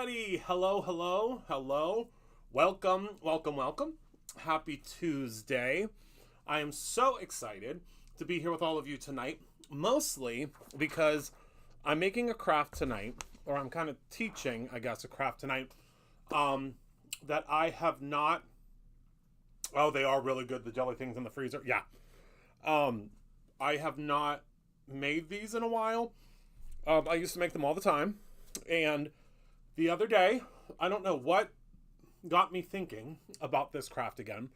everybody. Hello, hello, hello. Welcome, welcome, welcome. Happy Tuesday. I am so excited to be here with all of you tonight, mostly because I'm making a craft tonight, or I'm kind of teaching, I guess, a craft tonight that I have not... Oh, they are really good, the jelly things in the freezer. Yeah. I have not made these in a while. I used to make them all the time. And the other day, I don't know what got me thinking about this craft again.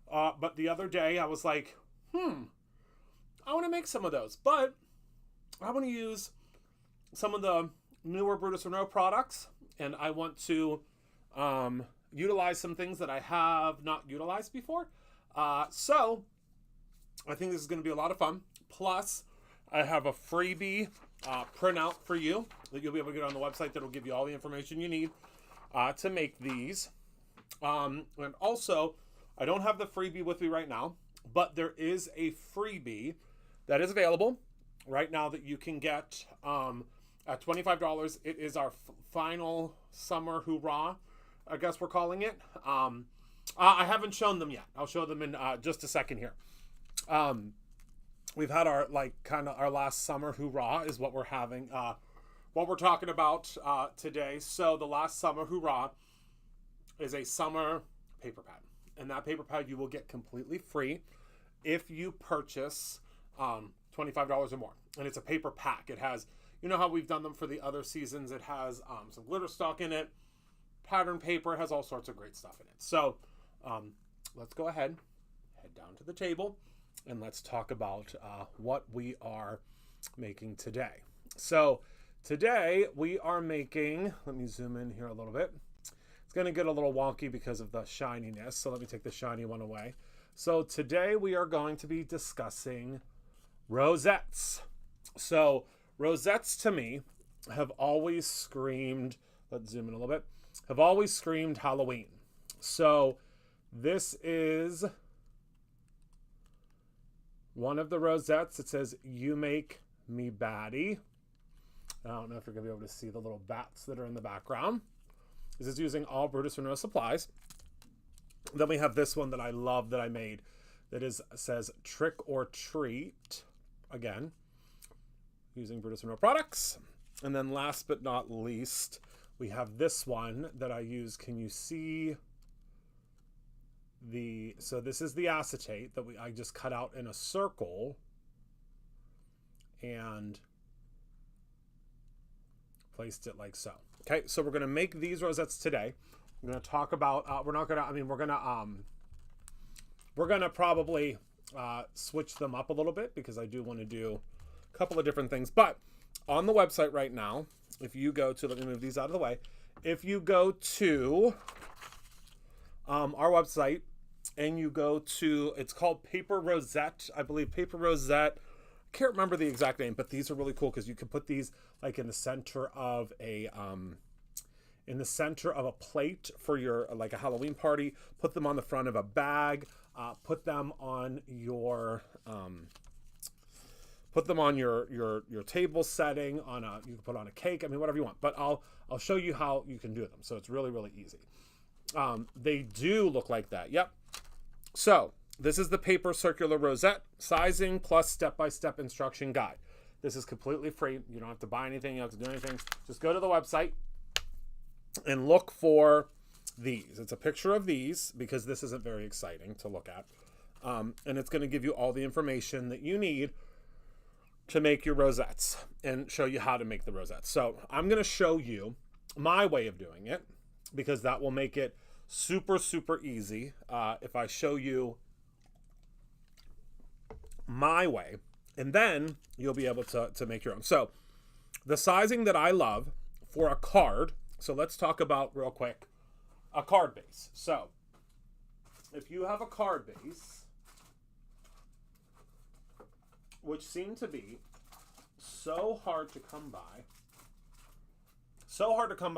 But the other day I was like, I want to make some of those. But I want to use some of the newer Brutus Monroe products. And I want to utilize some things that I have not utilized before. So I think this is going to be a lot of fun. Plus, I have a freebie printout for you that you'll be able to get on the website that will give you all the information you need to make these. And also, I don't have the freebie with me right now, but there is a freebie that is available right now that you can get at $25. It is our final summer hoorah, I guess we're calling it. I haven't shown them yet. I'll show them in just a second here. We've had our our last summer hoorah is what we're having, what we're talking about today. So the last summer hoorah is a summer paper pad, and that paper pad you will get completely free if you purchase $25 or more. And it's a paper pack. It has, you know how we've done them for the other seasons. It has some glitter stock in it, pattern paper, it has all sorts of great stuff in it. So let's go ahead, head down to the table, and let's talk about what we are making today. So today we are making, let me zoom in here a little bit. It's going to get a little wonky because of the shininess, so let me take the shiny one away. So today we are going to be discussing rosettes. So rosettes to me have always screamed, let's zoom in a little bit, have always screamed Halloween. So this is one of the rosettes. It says, "You make me batty." I don't know if you're going to be able to see the little bats that are in the background. This is using all Brutus Monroe supplies. Then we have this one that I love that I made that says "Trick or Treat." Again, using Brutus Monroe products. And then last but not least, we have this one that I use. Can you see so this is the acetate that I just cut out in a circle and placed it like so. Okay, so we're going to make these rosettes today. We're going to talk about, we're going to probably switch them up a little bit because I do want to do a couple of different things. But on the website right now, if you go to, let me move these out of the way. If you go to our website and you go to, it's called Paper Rosette, I believe, Paper Rosette. I can't remember the exact name, but these are really cool because you can put these like in the center of a plate for your like a Halloween party. Put them on the front of a bag. Put them on your your table setting on you can put on a cake. I mean, whatever you want. But I'll show you how you can do them. So it's really, really easy. They do look like that. Yep. So this is the paper circular rosette sizing plus step-by-step instruction guide. This is completely free. You don't have to buy anything. You don't have to do anything. Just go to the website and look for these. It's a picture of these because this isn't very exciting to look at. And it's going to give you all the information that you need to make your rosettes and show you how to make the rosettes. So I'm going to show you my way of doing it because that will make it super, super easy if I show you my way. And then you'll be able to make your own. So the sizing that I love for a card, so let's talk about real quick a card base. So if you have a card base, which seem to be so hard to come by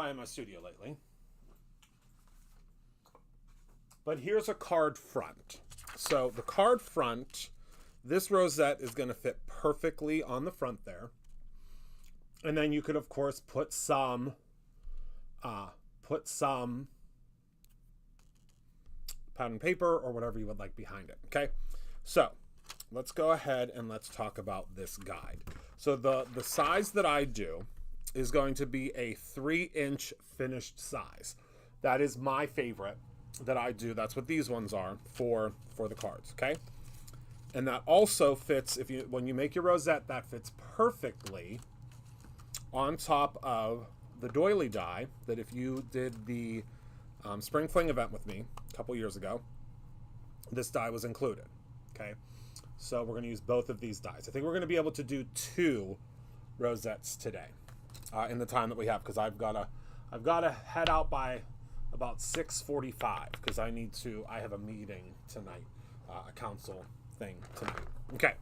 in my studio lately, but here's a card front. So the card front, this rosette is going to fit perfectly on the front there. And then you could, of course, put some put some pattern paper or whatever you would like behind it. Okay, so let's go ahead and let's talk about this guide. So the size that I do is going to be a 3-inch finished size. That is my favorite that I do. That's what these ones are for the cards. Okay, and that also fits, when you make your rosette, that fits perfectly on top of the doily die that if you did the Spring Fling event with me a couple years ago, this die was included. Okay, so we're going to use both of these dies. I think we're going to be able to do 2 rosettes today in the time that we have, because I've got to head out by about 6:45 because I have a meeting tonight, a council thing tonight. Okay,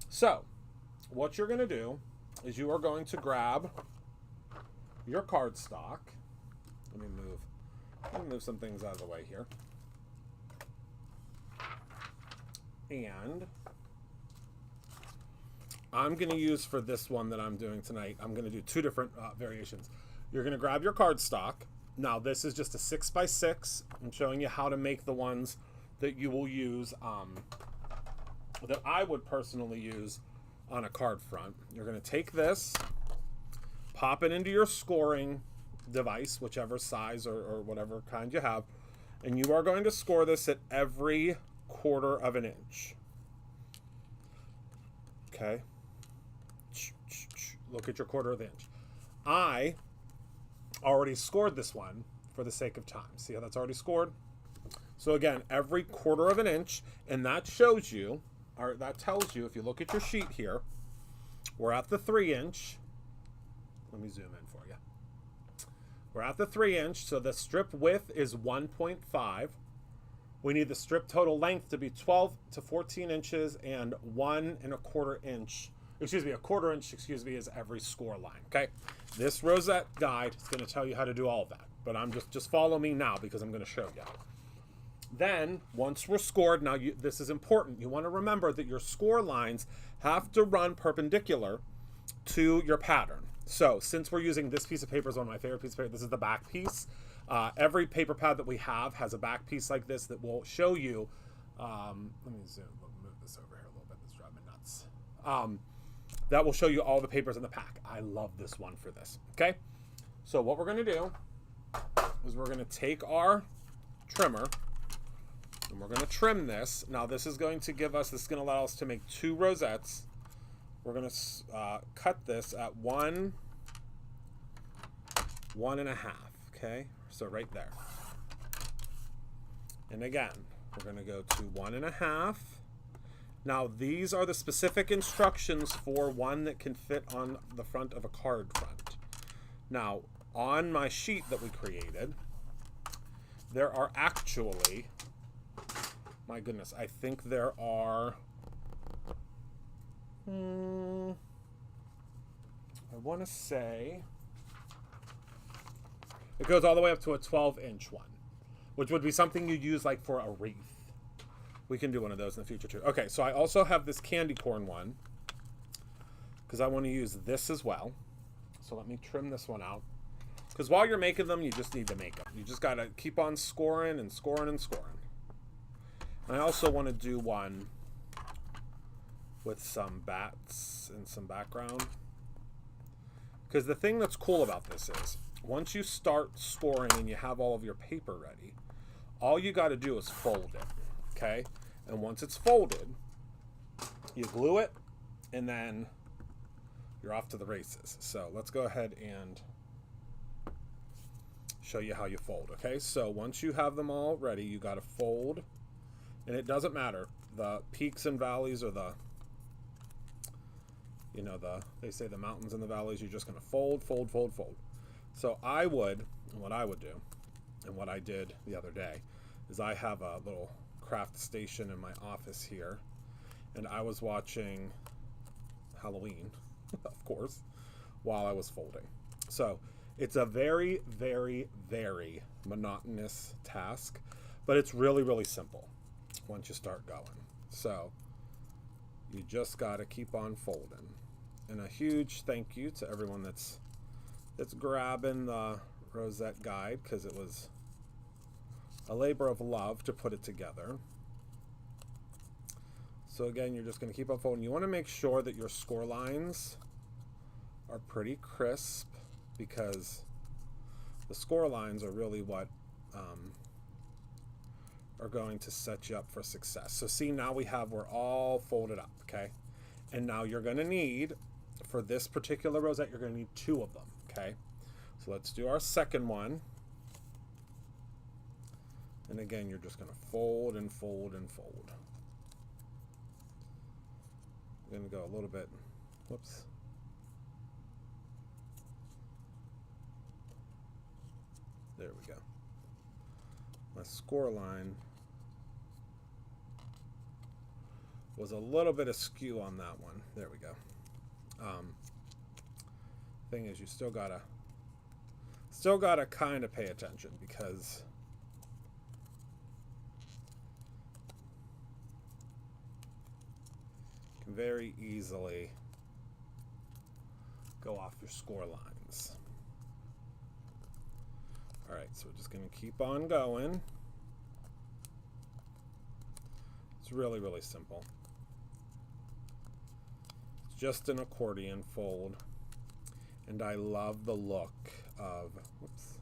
so what you're going to do is you are going to grab your cardstock. Let me move some things out of the way here. And I'm going to use, for this one that I'm doing tonight, I'm going to do 2 different variations. You're going to grab your cardstock. Now, this is just a 6x6. I'm showing you how to make the ones that you will use, that I would personally use on a card front. You're going to take this, pop it into your scoring device, whichever size or whatever kind you have, and you are going to score this at every 1/4 of an inch. Okay, look at your 1/4 of the inch. I already scored this one for the sake of time. See how that's already scored? So again, every 1/4 of an inch, and that shows you, or that tells you, if you look at your sheet here, we're at the 3-inch. Let me zoom in for you. We're at the 3-inch, so the strip width is 1.5. We need the strip total length to be 12 to 14 inches, and 1.25 inch, a 1/4 inch, is every score line. Okay, this rosette guide is going to tell you how to do all of that, but I'm just follow me now because I'm going to show you. Then once we're scored, now this is important. You want to remember that your score lines have to run perpendicular to your pattern. So since we're using this piece of paper, is one of my favorite pieces of paper. This is the back piece. Every paper pad that we have has a back piece like this that will show you. Let me move this over here a little bit. This drives me nuts. That will show you all the papers in the pack. I love this one for this. Okay, so what we're going to do is we're going to take our trimmer and we're going to trim this. Now this is going to allow us to make 2 rosettes. We're going to cut this at 1.5. Okay, so right there. And again, we're going to go to 1.5. Now these are the specific instructions for one that can fit on the front of a card front. Now on my sheet that we created, there are actually, my goodness, I think there are, I want to say, it goes all the way up to a 12-inch one, which would be something you'd use like for a wreath. We can do one of those in the future too. Okay, so I also have this candy corn one because I want to use this as well. So let me trim this one out. Because while you're making them, you just need to make them. You just got to keep on scoring and scoring and scoring. And I also want to do one with some bats and some background. Because the thing that's cool about this is, once you start scoring and you have all of your paper ready, all you got to do is fold it. Okay, and once it's folded, you glue it, and then you're off to the races. So let's go ahead and show you how you fold. Okay, so once you have them all ready, you got to fold, and it doesn't matter. The peaks and valleys, or they say the mountains and the valleys, you're just going to fold, fold, fold, fold. So what I would do, and what I did the other day, is I have a little craft station in my office here, and I was watching Halloween, of course, while I was folding. So it's a very, very, very monotonous task, but it's really, really simple once you start going. So you just got to keep on folding. And a huge thank you to everyone that's grabbing the rosette guide because it was a labor of love to put it together. So again, you're just going to keep on folding. You want to make sure that your score lines are pretty crisp, because the score lines are really what are going to set you up for success. So see, now we're all folded up, okay? And now you're going to need, for this particular rosette, you're going to need 2 of them, okay? So let's do our second one. And again, you're just going to fold and fold and fold. I'm going to go a little bit, whoops. There we go. My score line was a little bit askew on that one. There we go. Thing is, you still gotta kind of pay attention, because you can very easily go off your score lines. All right, so we're just going to keep on going. It's really, really simple. It's just an accordion fold. And I love the look of, whoops.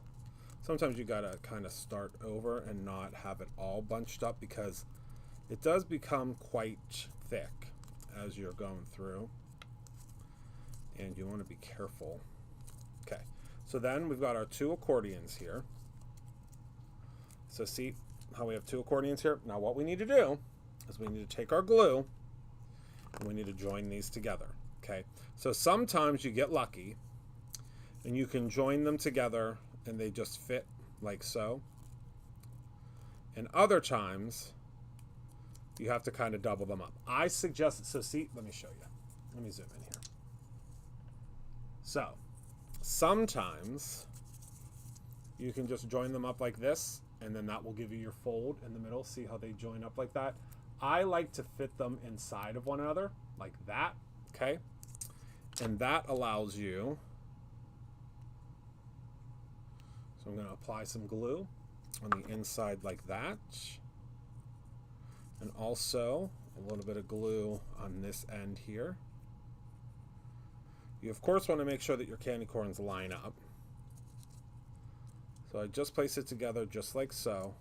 Sometimes you got to kind of start over and not have it all bunched up, because it does become quite thick as you're going through. And you want to be careful. Okay. So then we've got our 2 accordions here. So see how we have 2 accordions here? Now what we need to do is we need to take our glue and we need to join these together, okay? So sometimes you get lucky and you can join them together and they just fit like so. And other times you have to kind of double them up. I suggest, so see, let me show you. Let me zoom in here. So sometimes you can just join them up like this, and then that will give you your fold in the middle. See how they join up like that? I like to fit them inside of one another like that, okay? And that allows you, so I'm going to apply some glue on the inside like that, and also a little bit of glue on this end here. You of course want to make sure that your candy corns line up. So I just place it together just like so.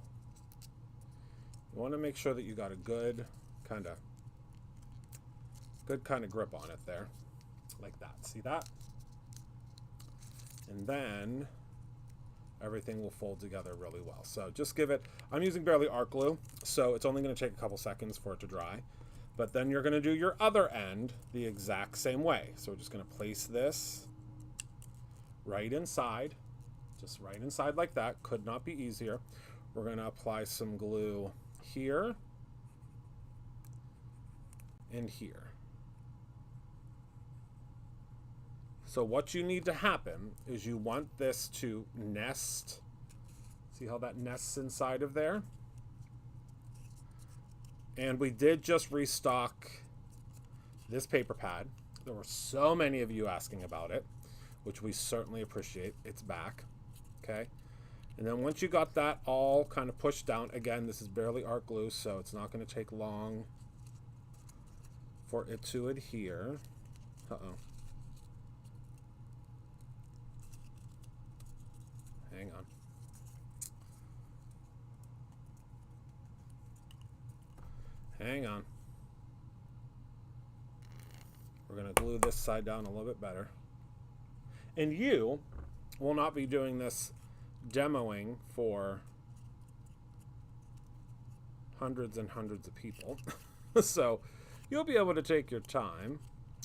You want to make sure that you got a good kind of grip on it there, like that. See that? And then everything will fold together really well. So just give it, I'm using barely art glue, so it's only going to take a couple seconds for it to dry. But then you're going to do your other end the exact same way. So we're just going to place this right inside, just right inside like that. Could not be easier. We're going to apply some glue here and here. So what you need to happen is you want this to nest. See how that nests inside of there? And we did just restock this paper pad. There were so many of you asking about it, which we certainly appreciate. It's back, okay? And then once you got that all kind of pushed down, again, this is barely art glue, so it's not going to take long for it to adhere. Uh-oh. Hang on. Hang on. We're going to glue this side down a little bit better. And you will not be doing this demoing for hundreds and hundreds of people. So you'll be able to take your time.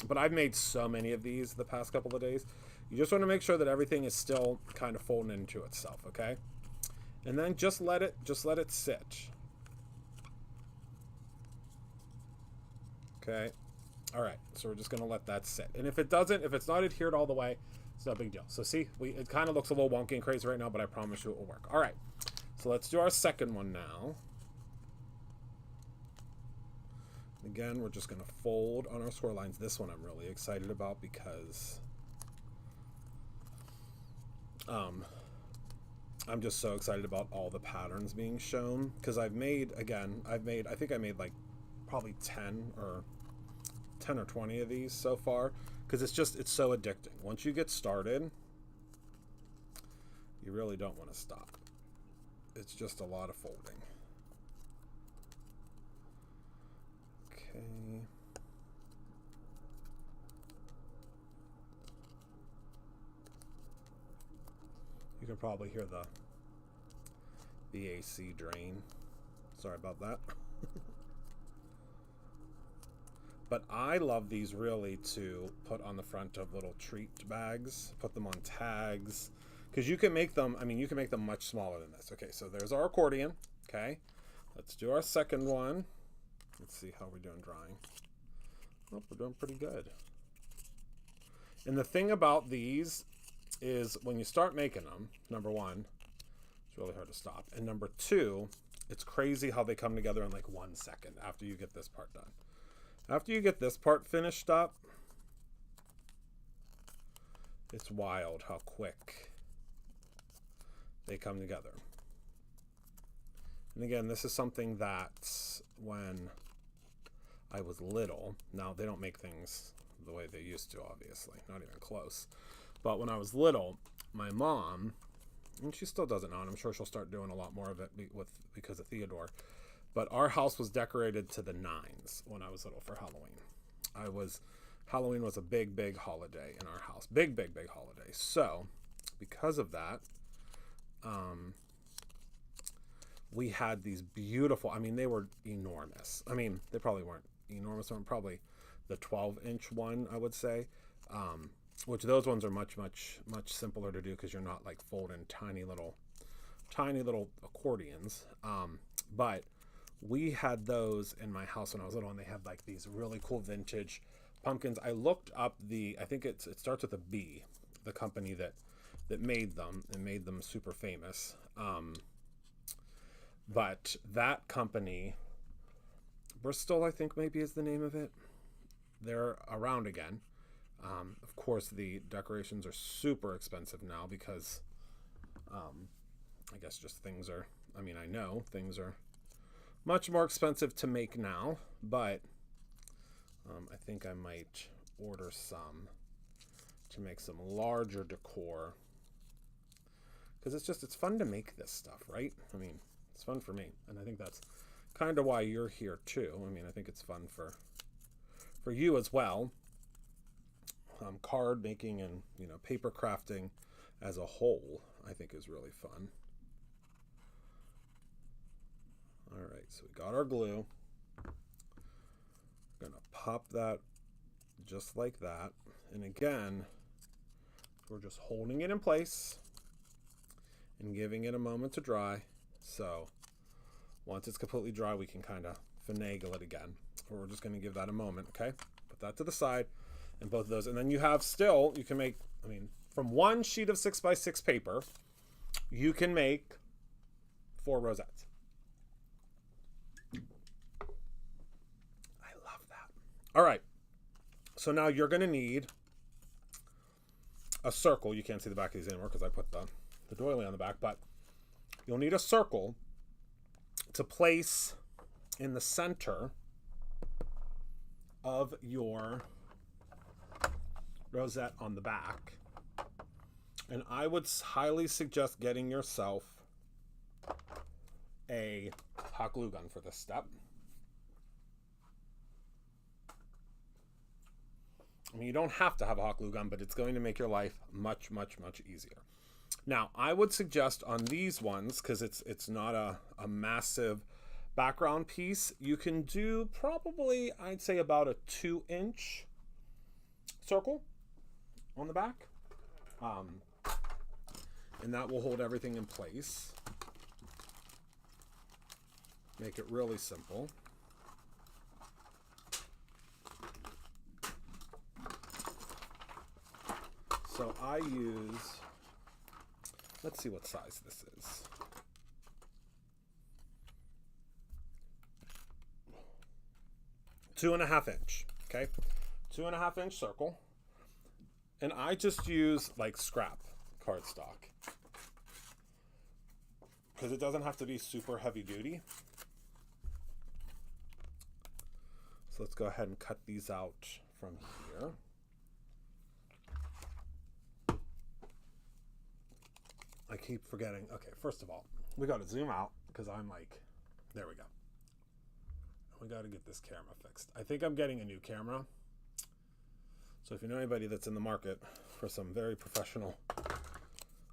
But I've made so many of these the past couple of days. You just want to make sure that everything is still kind of folding into itself, okay? And then just let it sit. Okay. All right. So we're just going to let that sit. And if it's not adhered all the way, it's no big deal. So see, it kind of looks a little wonky and crazy right now, but I promise you it will work. All right. So let's do our second one now. Again, we're just going to fold on our score lines. This one I'm really excited about because I'm just so excited about all the patterns being shown, because I think I made like probably 10 or 20 of these so far, because it's so addicting. Once you get started, you really don't want to stop. It's just a lot of folding. Okay. You can probably hear the AC drain. Sorry about that. But I love these really to put on the front of little treat bags, put them on tags, because you can make them, you can make them much smaller than this. Okay, so there's our accordion. Okay, let's do our second one. Let's see how we're doing drying. Oh, we're doing pretty good. And the thing about these is when you start making them, number one, it's really hard to stop. And number two, it's crazy how they come together in like 1 second after you get this part done. After you get this part finished up, it's wild how quick they come together. And again, this is something that when I was little, now they don't make things the way they used to, obviously, not even close. But when I was little, my mom, and she still does it now, and I'm sure she'll start doing a lot more of it because of Theodore, but our house was decorated to the nines when I was little for Halloween. Halloween was a big, big holiday in our house. Big, big, big holiday. So, because of that, we had these beautiful, they were enormous. They probably weren't enormous. They were probably the 12-inch one, I would say. Which those ones are much, much, much simpler to do because you're not like folding tiny little accordions. But we had those in my house when I was little, and they had like these really cool vintage pumpkins. I looked up I think it starts with a B, the company that made them and made them super famous. But that company, Bristol, I think maybe is the name of it. They're around again. Of course, the decorations are super expensive now because I guess just things are, I know things are much more expensive to make now, but I think I might order some to make some larger decor, because it's fun to make this stuff, right? It's fun for me, and I think that's kind of why you're here too. I think it's fun for you as well. Card making and paper crafting as a whole, I think, is really fun. All right, so we got our glue. We're gonna pop that just like that, and again, we're just holding it in place and giving it a moment to dry. So once it's completely dry, we can kind of finagle it again. But we're just going to give that a moment, okay? Put that to the side, and both of those. And then you can make, from one sheet of 6x6 paper, you can make 4 rosettes. I love that. All right. So now you're going to need a circle. You can't see the back of these anymore because I put the doily on the back, but you'll need a circle to place in the center of your rosette on the back. And I would highly suggest getting yourself a hot glue gun for this step. You don't have to have a hot glue gun, but it's going to make your life much, much, much easier. Now, I would suggest on these ones, because it's not a massive background piece, you can do probably, I'd say, about a 2-inch circle on the back. And that will hold everything in place. Make it really simple. So I use, let's see what size this is. Two and a half inch, okay? 2.5 inch circle. And I just use like scrap cardstock. because it doesn't have to be super heavy duty. So let's go ahead and cut these out from here. I keep forgetting. Okay, first of all, we got to zoom out because I'm like, there we go. We got to get this camera fixed. I think I'm getting a new camera. So if you know anybody that's in the market for some very professional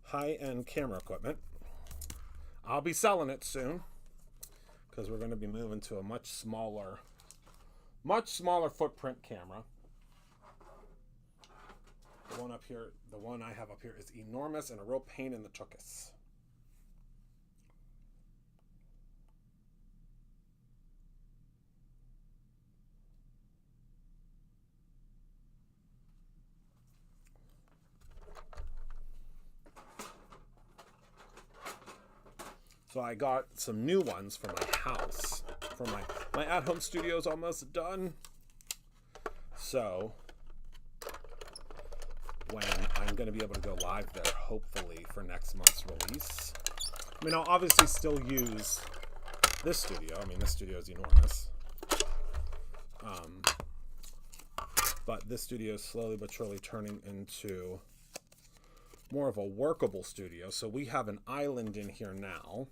high-end camera equipment, I'll be selling it soon because we're going to be moving to a much smaller footprint camera. The one up here, the one I have up here is enormous and a real pain in the tuchus. So I got some new ones for my house. For my at-home studio is almost done. So when I'm going to be able to go live there, hopefully for next month's release. I mean, I'll obviously still use this studio. I mean, this studio is enormous. But this studio is slowly but surely turning into more of a workable studio. So we have an island in here now.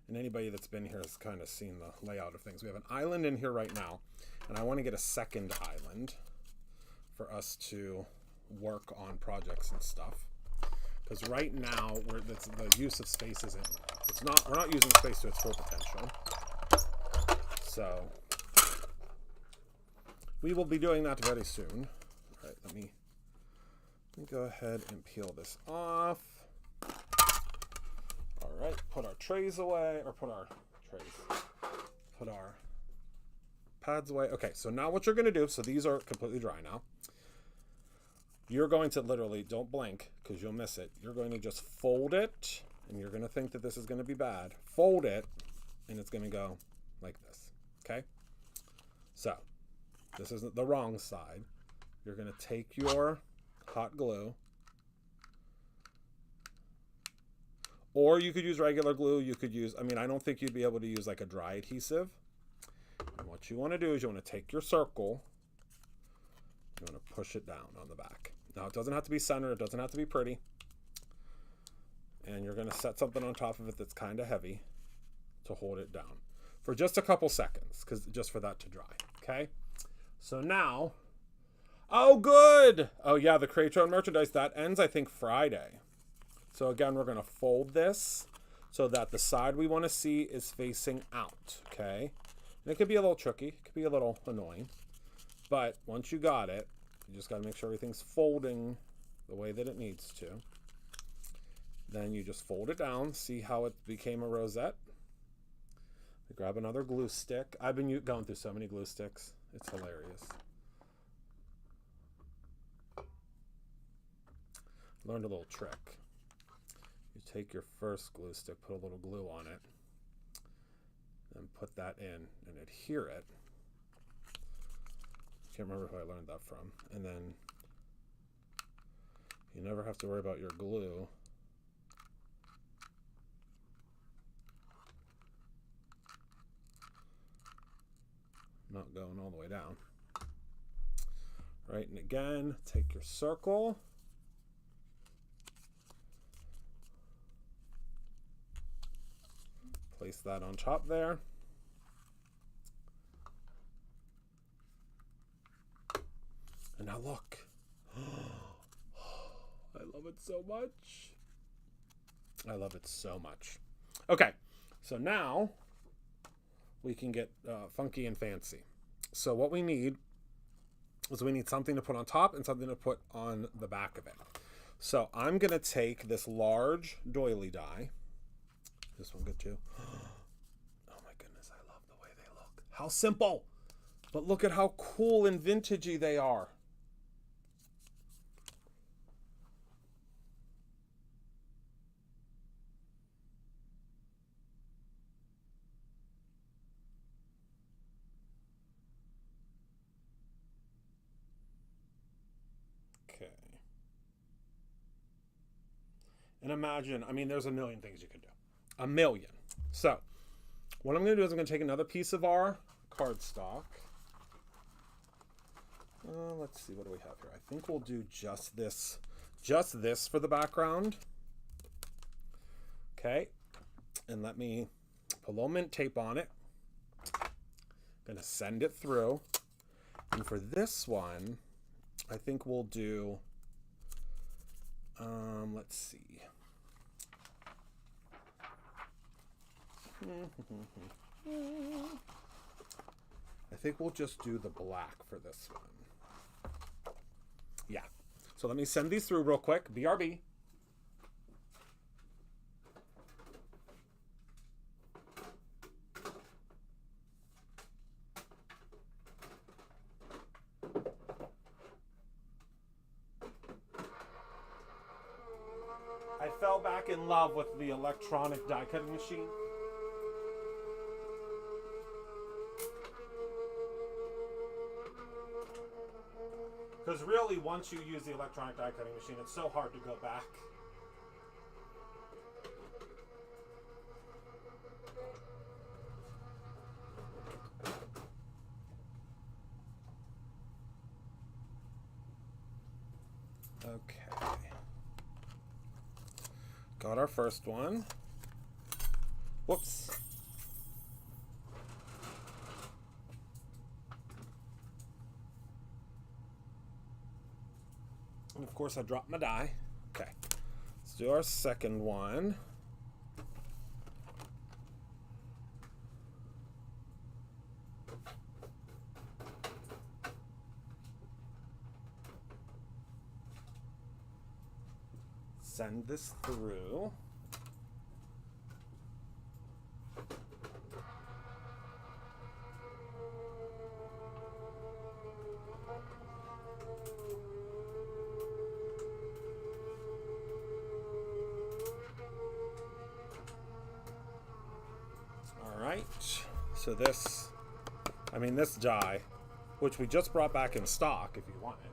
And anybody that's been here has kind of seen the layout of things. We have an island in here right now. And I want to get a second island for us to work on projects and stuff. Because right now, the use of space isn't, we're not using space to its full potential. So we will be doing that very soon. All right, let me go ahead and peel this off. All right, put our trays away, or put our pads away. Okay, so now what you're going to do, so these are completely dry now. You're going to literally, don't blink because you'll miss it. You're going to just fold it, and you're going to think that this is going to be bad. Fold it, and it's going to go like this, okay? So, this isn't the wrong side. You're going to take your hot glue, or you could use regular glue. You could use, I mean, I don't think you'd be able to use like a dry adhesive. And what you want to do is you want to take your circle, you want to push it down on the back. Now, it doesn't have to be centered. It doesn't have to be pretty. And you're going to set something on top of it that's kind of heavy to hold it down for just a couple seconds, just for that to dry, okay? So now, oh, good. Oh, yeah, the Create Your Own merchandise, that ends, I think, Friday. So, again, we're going to fold this so that the side we want to see is facing out, okay? And it could be a little tricky. It could be a little annoying. But once you got it, you just got to make sure everything's folding the way that it needs to. Then you just fold it down. See how it became a rosette? Grab another glue stick. I've been going through so many glue sticks. It's hilarious. Learned a little trick. You take your first glue stick, put a little glue on it, and put that in and adhere it. Can't remember who I learned that from. And then you never have to worry about your glue not going all the way down. Right, and again, take your circle. Place that on top there. And now look. I love it so much. I love it so much. Okay, so now we can get funky and fancy. So what we need is we need something to put on top and something to put on the back of it. So I'm going to take this large doily die. This one good too. Oh my goodness, I love the way they look. How simple, but look at how cool and vintagey they are. Okay. And imagine, I mean, there's a million things you can do. a million. So what I'm going to do is I'm going to take another piece of our cardstock. Let's see, what do we have here? I think we'll do just this for the background. Okay, and let me put a little mint tape on it. I'm going to send it through. And for this one, I think we'll do, let's see. I think we'll just do the black for this one. Yeah. So let me send these through real quick. BRB. I fell back in love with the electronic die cutting machine. Because really, once you use the electronic die cutting machine, it's so hard to go back. Okay. Got our first one. Whoops. And of course I dropped my die. Okay, let's do our second one. Send this through. So this, I mean this die, which we just brought back in stock if you want it.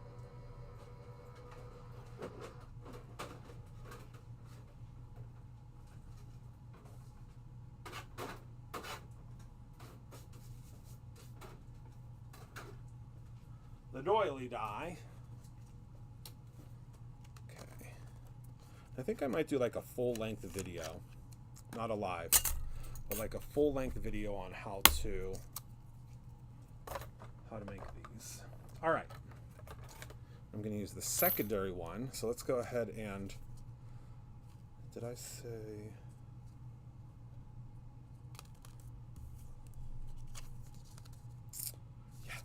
The doily die. Okay. I think I might do like a full-length video, not a live, but like a full-length video on how to make these. All right. I'm going to use the secondary one. So let's go ahead and, did I say? Yeah.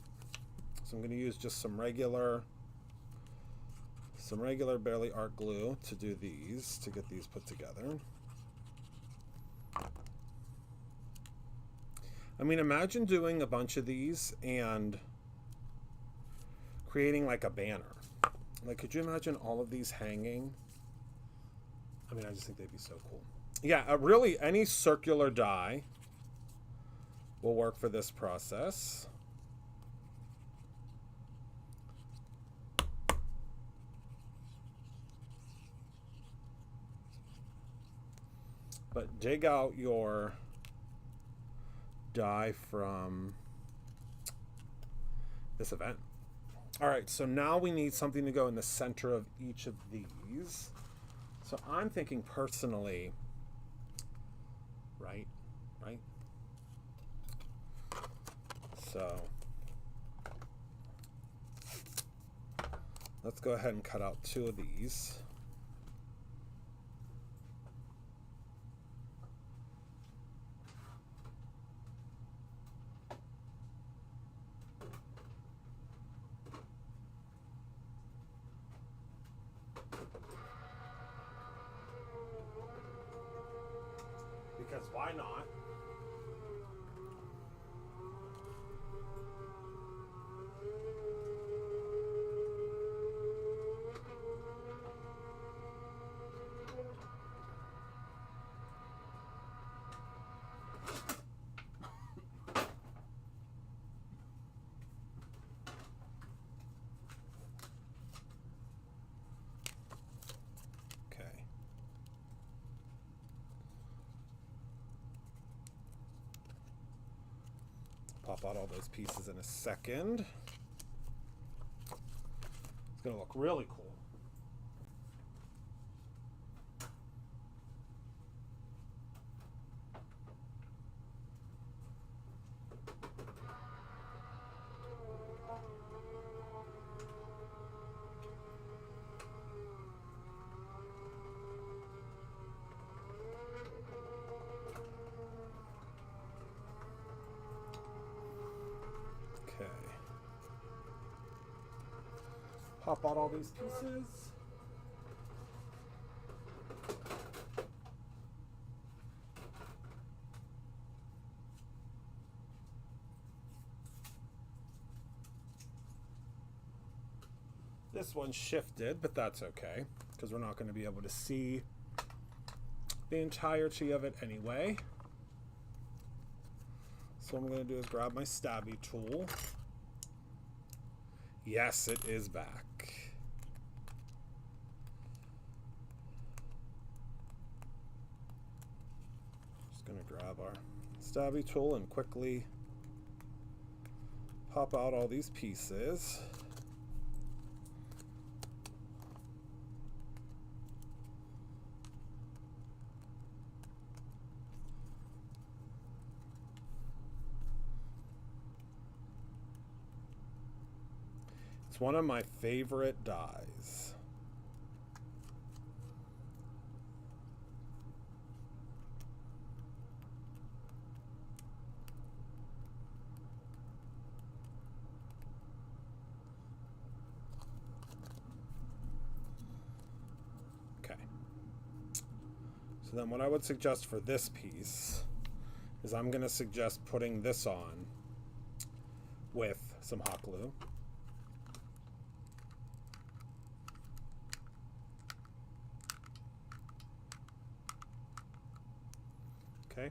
So I'm going to use just some regular Barely Art glue to do these, to get these put together. I mean, imagine doing a bunch of these and creating like a banner. Like, could you imagine all of these hanging? I mean, I just think they'd be so cool. Yeah, really, any circular die will work for this process. But dig out your die from this event. All right, so now we need something to go in the center of each of these. So I'm thinking personally, right? So let's go ahead and cut out 2 of these. Because why not? Pop out all those pieces in a second. It's going to look really cool. Okay. Pop out all these pieces. This one shifted, but that's okay, because we're not going to be able to see the entirety of it anyway. So what I'm going to do is grab my stabby tool. Yes, it is back. Just going to grab our stabby tool and quickly pop out all these pieces. It's one of my favorite dyes. Okay. So then what I would suggest for this piece is I'm going to suggest putting this on with some hot glue. Okay.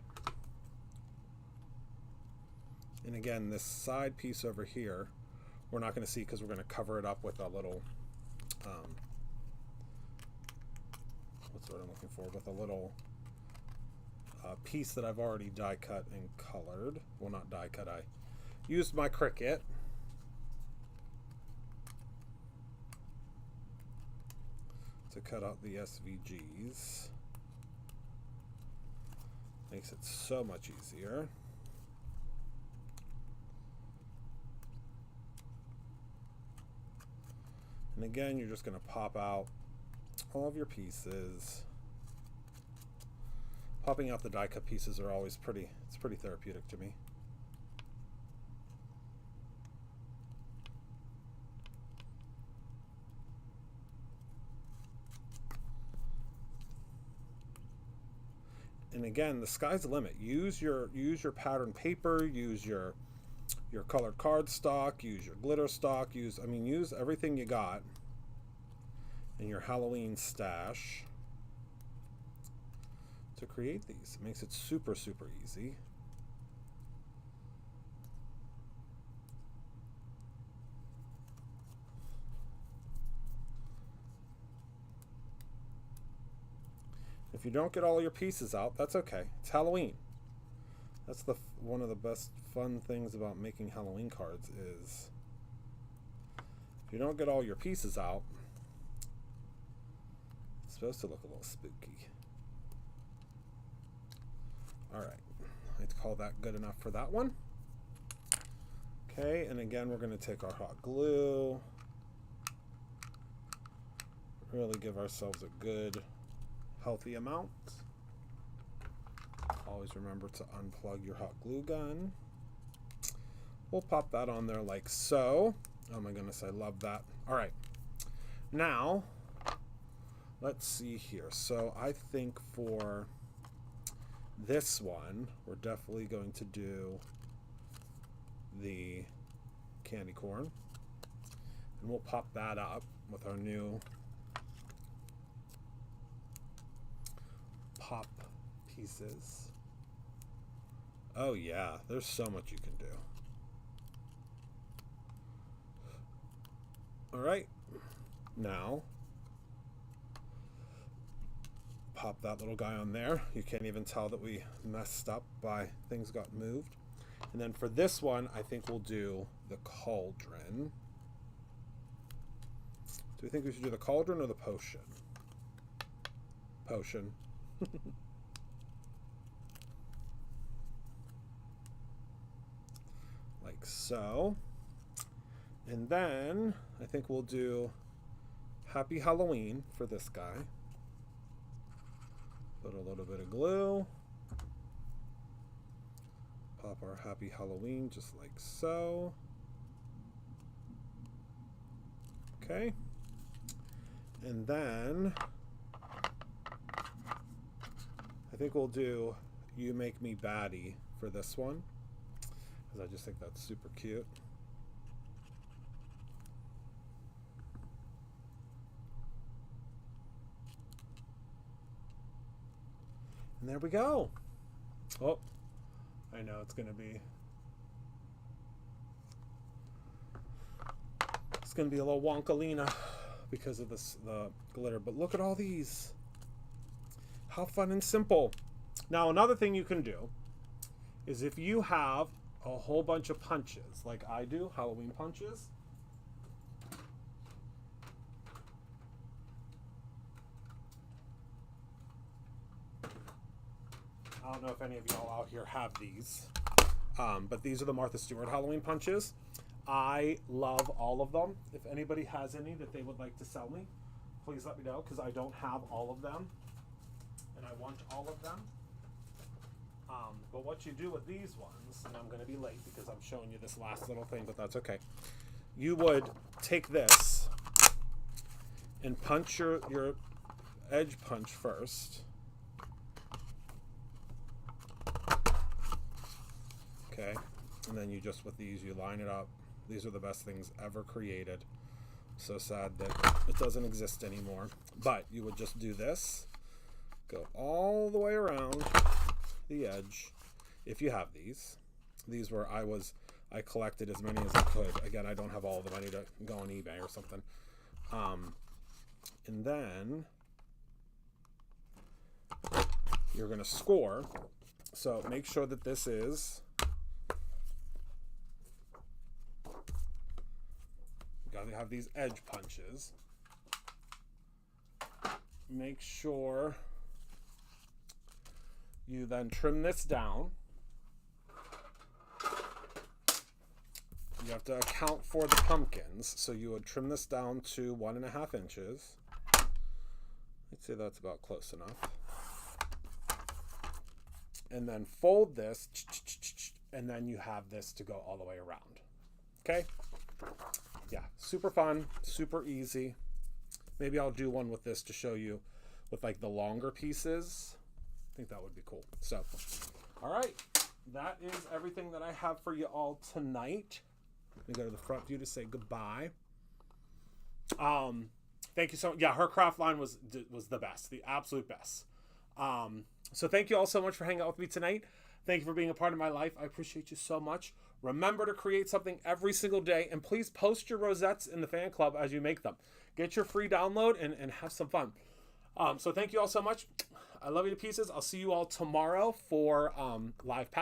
And again, this side piece over here, we're not going to see because we're going to cover it up with a little, what's what I'm looking for, with a little piece that I've already die cut and colored. Well, not die cut, I used my Cricut. To cut out the SVGs. Makes it so much easier. And again, you're just going to pop out all of your pieces. Popping out the die cut pieces are always pretty therapeutic to me. And again, the sky's the limit. Use your pattern paper, use your colored cardstock, use your glitter stock, use everything you got in your Halloween stash to create these. It makes it super, super easy. If you don't get all your pieces out, that's okay. It's Halloween. That's one of the best fun things about making Halloween cards is if you don't get all your pieces out, it's supposed to look a little spooky. Alright, I'd call that good enough for that one. Okay, and again we're going to take our hot glue, really give ourselves a good healthy amount. Always remember to unplug your hot glue gun. We'll pop that on there like so. Oh my goodness, I love that. All right, now let's see here. So I think for this one, we're definitely going to do the candy corn, and we'll pop that up with our new pop pieces. Oh yeah, there's so much you can do. All right, now pop that little guy on there. You can't even tell that we messed up by things got moved. And then for this one, I think we'll do the cauldron. Do we think we should do the cauldron or the potion? Potion. Like so. And then I think we'll do Happy Halloween for this guy. Put a little bit of glue. Pop our Happy Halloween just like so. Okay. And then I think we'll do You Make Me Batty for this one, because I just think that's super cute. And there we go. Oh, I know it's going to be a little wonkalina because of the glitter, but look at all these. How fun and simple. Now, another thing you can do is if you have a whole bunch of punches, like I do, Halloween punches, I don't know if any of y'all out here have these, but these are the Martha Stewart Halloween punches. I love all of them. If anybody has any that they would like to sell me, please let me know, because I don't have all of them, and I want all of them. But what you do with these ones, and I'm going to be late because I'm showing you this last little thing, but that's okay. You would take this and punch your edge punch first. Okay, and then you just, with these, you line it up. These are the best things ever created. So sad that it doesn't exist anymore. But you would just do this, go all the way around the edge. If you have these were, I collected as many as I could. Again, I don't have all of them. I need to go on eBay or something. And then you're going to score. So make sure that this is, you got to have these edge punches. Make sure you then trim this down. You have to account for the pumpkins, so you would trim this down to 1.5 inches. I'd say that's about close enough. And then fold this, and then you have this to go all the way around. Okay? Yeah, super fun, super easy. Maybe I'll do one with this to show you with like the longer pieces. I think that would be cool. So, all right. That is everything that I have for you all tonight. Let me go to the front view to say goodbye. Thank you so much. Yeah, her craft line was the best, the absolute best. So thank you all so much for hanging out with me tonight. Thank you for being a part of my life. I appreciate you so much. Remember to create something every single day, and please post your rosettes in the fan club as you make them. Get your free download and have some fun. So thank you all so much. I love you to pieces. I'll see you all tomorrow for live pack.